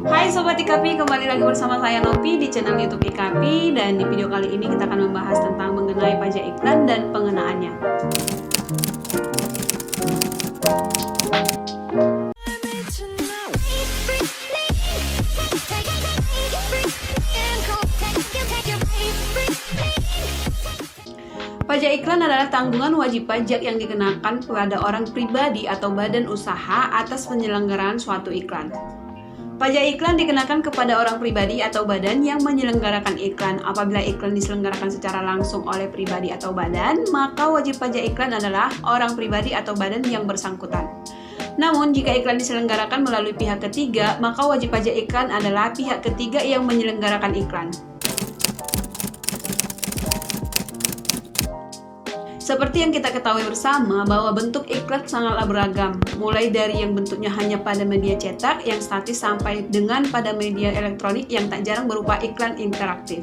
Hai Sobat IKAPI, kembali lagi bersama saya Novi di channel YouTube IKAPI. Dan di video kali ini kita akan membahas tentang mengenai pajak iklan dan pengenaannya. Pajak iklan adalah tanggungan wajib pajak yang dikenakan kepada orang pribadi atau badan usaha atas penyelenggaraan suatu iklan. Pajak iklan dikenakan kepada orang pribadi atau badan yang menyelenggarakan iklan. Apabila iklan diselenggarakan secara langsung oleh pribadi atau badan, maka wajib pajak iklan adalah orang pribadi atau badan yang bersangkutan. Namun, jika iklan diselenggarakan melalui pihak ketiga, maka wajib pajak iklan adalah pihak ketiga yang menyelenggarakan iklan. Seperti yang kita ketahui bersama bahwa bentuk iklan sangatlah beragam, mulai dari yang bentuknya hanya pada media cetak yang statis sampai dengan pada media elektronik yang tak jarang berupa iklan interaktif.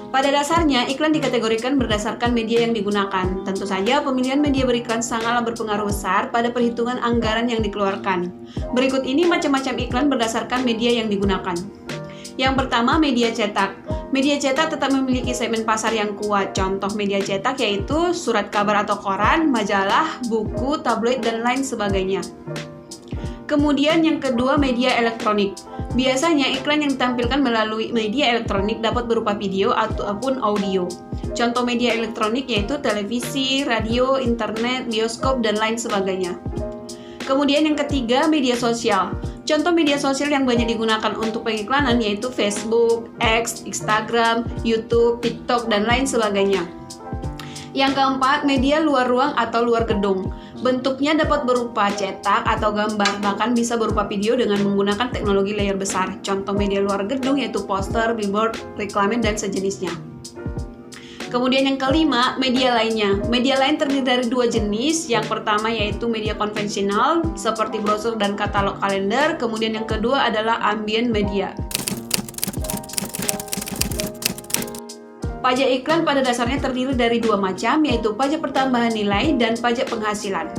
Pada dasarnya, iklan dikategorikan berdasarkan media yang digunakan. Tentu saja, pemilihan media beriklan sangatlah berpengaruh besar pada perhitungan anggaran yang dikeluarkan. Berikut ini macam-macam iklan berdasarkan media yang digunakan. Yang pertama, media cetak. Media cetak tetap memiliki segmen pasar yang kuat. Contoh media cetak yaitu surat kabar atau koran, majalah, buku, tabloid, dan lain sebagainya. Kemudian yang kedua, media elektronik. Biasanya iklan yang ditampilkan melalui media elektronik dapat berupa video ataupun audio. Contoh media elektronik yaitu televisi, radio, internet, bioskop, dan lain sebagainya. Kemudian yang ketiga, media sosial. Contoh media sosial yang banyak digunakan untuk pengiklanan yaitu Facebook, X, Instagram, YouTube, TikTok, dan lain sebagainya. Yang keempat, media luar ruang atau luar gedung. Bentuknya dapat berupa cetak atau gambar, bahkan bisa berupa video dengan menggunakan teknologi layar besar. Contoh media luar gedung yaitu poster, billboard, reklamen, dan sejenisnya. Kemudian yang kelima, media lainnya. Media lain terdiri dari dua jenis. Yang pertama yaitu media konvensional seperti brosur dan katalog kalender. Kemudian yang kedua adalah ambient media. Pajak iklan pada dasarnya terdiri dari dua macam, yaitu pajak pertambahan nilai dan pajak penghasilan.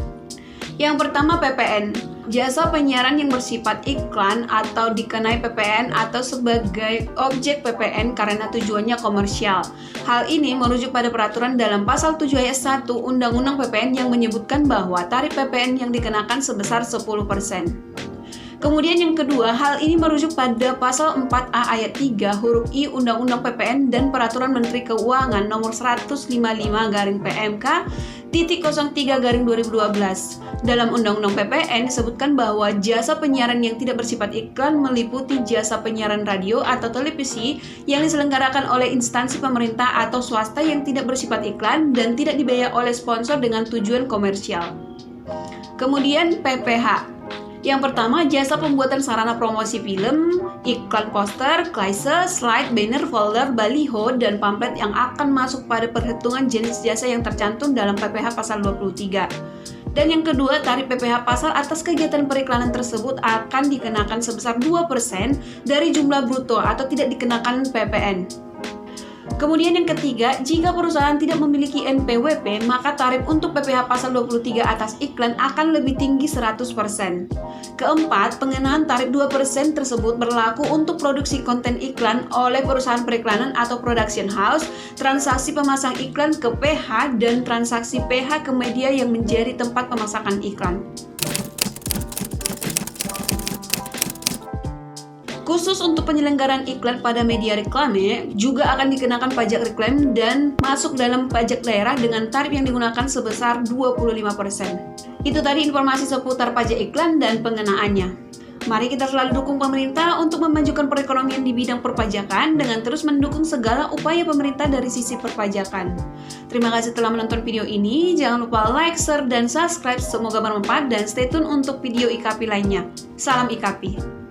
Yang pertama, PPN. Jasa penyiaran yang bersifat iklan atau dikenai PPN atau sebagai objek PPN karena tujuannya komersial. Hal ini merujuk pada peraturan dalam pasal 7 ayat 1 Undang-Undang PPN yang menyebutkan bahwa tarif PPN yang dikenakan sebesar 10%. Kemudian yang kedua, hal ini merujuk pada pasal 4A ayat 3 huruf I Undang-Undang PPN dan Peraturan Menteri Keuangan nomor 155/PMK /03/2012. Dalam Undang-Undang PPN disebutkan bahwa jasa penyiaran yang tidak bersifat iklan meliputi jasa penyiaran radio atau televisi yang diselenggarakan oleh instansi pemerintah atau swasta yang tidak bersifat iklan dan tidak dibayar oleh sponsor dengan tujuan komersial. Kemudian PPH. Yang pertama, jasa pembuatan sarana promosi film, iklan poster, klise, slide, banner, folder, baliho, dan pamflet yang akan masuk pada perhitungan jenis jasa yang tercantum dalam PPH pasal 23. Dan yang kedua, tarif PPH pasar atas kegiatan periklanan tersebut akan dikenakan sebesar 2% dari jumlah bruto atau tidak dikenakan PPN. Kemudian yang ketiga, jika perusahaan tidak memiliki NPWP, maka tarif untuk PPH pasal 23 atas iklan akan lebih tinggi 100%. Keempat, pengenaan tarif 2% tersebut berlaku untuk produksi konten iklan oleh perusahaan periklanan atau production house, transaksi pemasang iklan ke PH, dan transaksi PH ke media yang menjadi tempat pemasakan iklan. Khusus untuk penyelenggaraan iklan pada media reklame, juga akan dikenakan pajak reklam dan masuk dalam pajak daerah dengan tarif yang digunakan sebesar 25%. Itu tadi informasi seputar pajak iklan dan pengenaannya. Mari kita selalu dukung pemerintah untuk memajukan perekonomian di bidang perpajakan dengan terus mendukung segala upaya pemerintah dari sisi perpajakan. Terima kasih telah menonton video ini. Jangan lupa like, share, dan subscribe. Semoga bermanfaat dan stay tune untuk video IKAPI lainnya. Salam IKAPI.